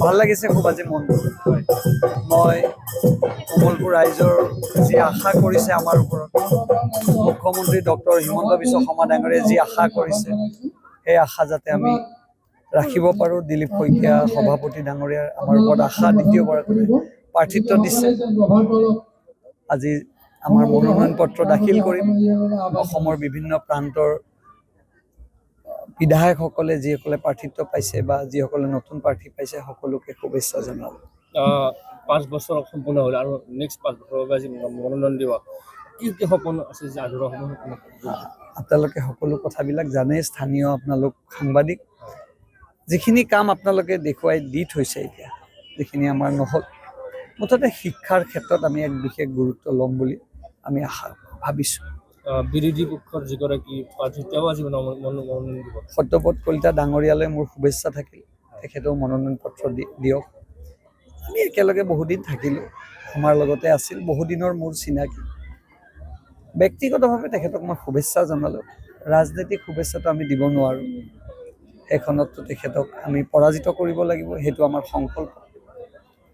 ভাল লাগিছে খুব আজি মনটো। মই কমলপুৰ ৰাইজৰ যি আশা কৰিছে আমাৰ ওপৰত, মুখ্যমন্ত্ৰী ডক্টৰ হিমন্ত বিশ্ব শৰ্মা ডাঙৰীয়াই যি আশা কৰিছে, সেই আশা যাতে আমি ৰাখিব পাৰোঁ। দিলীপ শইকীয়া সভাপতি ডাঙৰীয়াৰ আমাৰ ওপৰত আশা দ্বিতীয়বাৰ প্ৰাৰ্থিত্ব দিছে। আজি আমাৰ মনোনয়ন পত্ৰ দাখিল কৰিম। অসমৰ বিভিন্ন প্ৰান্তৰ বিধায়কসকলে যিসকলে প্ৰাৰ্থিত্ব পাইছে বা যিসকলে নতুন প্ৰাৰ্থী পাইছে সকলোকে শুভেচ্ছা জনালোঁ। 5 বছৰ সম্পূৰ্ণ হ'ল আৰু নেক্সট 5 বছৰৰ বাবে মনোনয়ন দিব, কি কি সপোন আছে যে আধৰুৱা সপোন? আপোনালোকে সকলো কথাবিলাক জানে, স্থানীয় আপোনালোক সাংবাদিক। যিখিনি কাম আপোনালোকে দেখুৱাই দি থৈছে, এতিয়া যিখিনি আমাৰ নহ'ল, মুঠতে শিক্ষাৰ ক্ষেত্ৰত আমি এক বিশেষ গুৰুত্ব ল'ম বুলি আমি আশা ভাবিছোঁ। বিৰোধী পক্ষৰ যিগৰাকী প্ৰাৰ্থী তেওঁ আজি মনোনয়ন দিব। সত্যপদ কলিতা ডাঙৰীয়ালৈ মোৰ শুভেচ্ছা থাকিল, তেখেতেও মনোনয়ন পত্ৰ দিয়ক। আমি একেলগে বহুদিন থাকিলোঁ, আমাৰ লগতে আছিল, বহুদিনৰ মোৰ চিনাকি। ব্যক্তিগতভাৱে তেখেতক মই শুভেচ্ছা জনালোঁ। ৰাজনৈতিক শুভেচ্ছাটো আমি দিব নোৱাৰোঁ, সেইখনততো তেখেতক আমি পৰাজিত কৰিব লাগিব, সেইটো আমাৰ সংকল্প।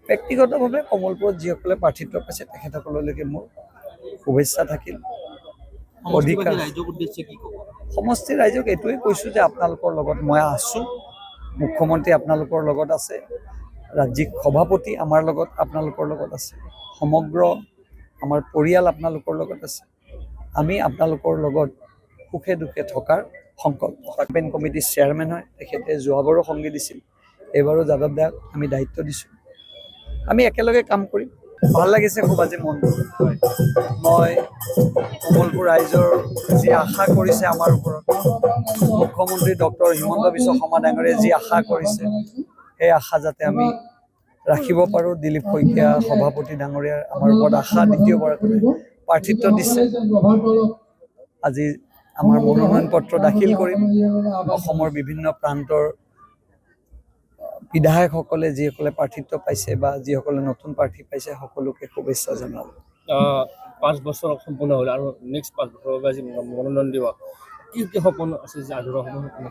ব্যক্তিগতভাৱে কমলপুৰত যিসকলে প্ৰাৰ্থিত্ব পাইছে তেখেতসকললৈকে মোৰ শুভেচ্ছা থাকিল। অধিকাৰ সমষ্টি ৰাইজক এইটোৱে কৈছোঁ যে আপোনালোকৰ লগত মই আছোঁ, মুখ্যমন্ত্ৰী আপোনালোকৰ লগত আছে, ৰাজ্যিক সভাপতি আমাৰ লগত আপোনালোকৰ লগত আছে, সমগ্ৰ আমাৰ পৰিয়াল আপোনালোকৰ লগত আছে। আমি আপোনালোকৰ লগত সুখে দুখে থকাৰ সংকল্প। কেম্পেইন কমিটিৰ চেয়াৰমেন হয়, তেখেতে যোৱাবাৰো সংগী দিছিল, এইবাৰো যাদৱ দাক আমি দায়িত্ব দিছোঁ। আমি একেলগে কাম কৰিম। ভাল লাগিছে খুব আজি মনটো। মই কমলপুৰ ৰাইজৰ যি আশা কৰিছে আমাৰ ওপৰত, মুখ্যমন্ত্ৰী ডক্টৰ হিমন্ত বিশ্ব শৰ্মা ডাঙৰীয়াই যি আশা কৰিছে, সেই আশা যাতে আমি ৰাখিব পাৰোঁ। দিলীপ শইকীয়া সভাপতি ডাঙৰীয়াৰ আমাৰ ওপৰত আশা দ্বিতীয়বাৰ প্ৰাৰ্থিত্ব দিছে। আজি আমাৰ মনোনয়ন পত্ৰ দাখিল কৰিম। অসমৰ বিভিন্ন প্ৰান্তৰ বিধায়কসকলে যিসকলে প্ৰাৰ্থিত্ব পাইছে বা যিসকলে নতুন প্ৰাৰ্থী পাইছে সকলোকে শুভেচ্ছা জনালোঁ। 5 বছৰ সম্পূৰ্ণ হ'ল আৰু নেক্সট 5 বছৰৰ বাবে মনোনয়ন দিব, কি কি সপোন আছে যে আধৰুৱা সপোন?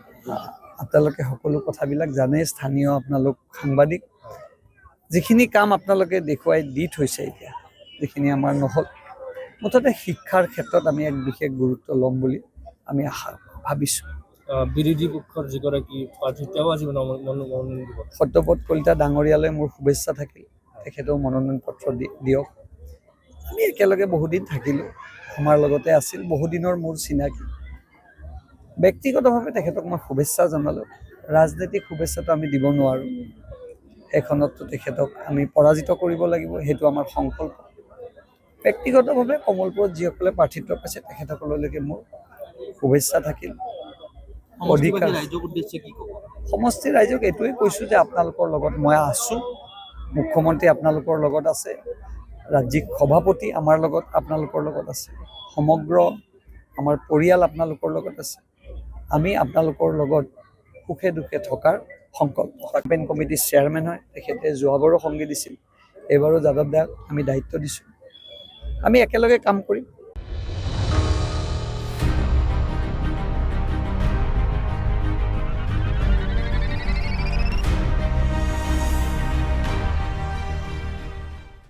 আপোনালোকে সকলো কথাবিলাক জানে, স্থানীয় আপোনালোক সাংবাদিক। যিখিনি কাম আপোনালোকে দেখুৱাই দি থৈছে, এতিয়া যিখিনি আমাৰ নহ'ল, মুঠতে শিক্ষাৰ ক্ষেত্ৰত আমি এক বিশেষ গুৰুত্ব ল'ম বুলি আমি আশা ভাবিছোঁ। বিৰোধী পক্ষৰ যিগৰাকী প্ৰাৰ্থী তেওঁ আজি মনোনয়ন দিব। সত্যপদ কলিতা ডাঙৰীয়ালৈ মোৰ শুভেচ্ছা থাকিল, তেখেতেও মনোনয়ন পত্ৰ দিয়ক। আমি একেলগে বহুদিন থাকিলোঁ, আমাৰ লগতে আছিল, বহুদিনৰ মোৰ চিনাকি। ব্যক্তিগতভাৱে তেখেতক মই শুভেচ্ছা জনালোঁ। ৰাজনৈতিক শুভেচ্ছাটো আমি দিব নোৱাৰোঁ, সেইখনততো তেখেতক আমি পৰাজিত কৰিব লাগিব, সেইটো আমাৰ সংকল্প। ব্যক্তিগতভাৱে কমলপুৰত যিসকলে প্ৰাৰ্থিত্ব পাইছে তেখেতসকললৈকে মোৰ শুভেচ্ছা থাকিল। অধিকাৰ সমষ্টি ৰাইজক এইটোৱে কৈছোঁ যে আপোনালোকৰ লগত মই আছোঁ, মুখ্যমন্ত্ৰী আপোনালোকৰ লগত আছে, ৰাজ্যিক সভাপতি আমাৰ লগত আপোনালোকৰ লগত আছে, সমগ্ৰ আমাৰ পৰিয়াল আপোনালোকৰ লগত আছে। আমি আপোনালোকৰ লগত সুখে দুখে থকাৰ সংকল্প। কেম্পেইন কমিটিৰ চেয়াৰমেন হয়, তেখেতে যোৱাবাৰো সংগী দিছিল, এইবাৰো যাদৱ দাক আমি দায়িত্ব দিছোঁ। আমি একেলগে কাম কৰিম।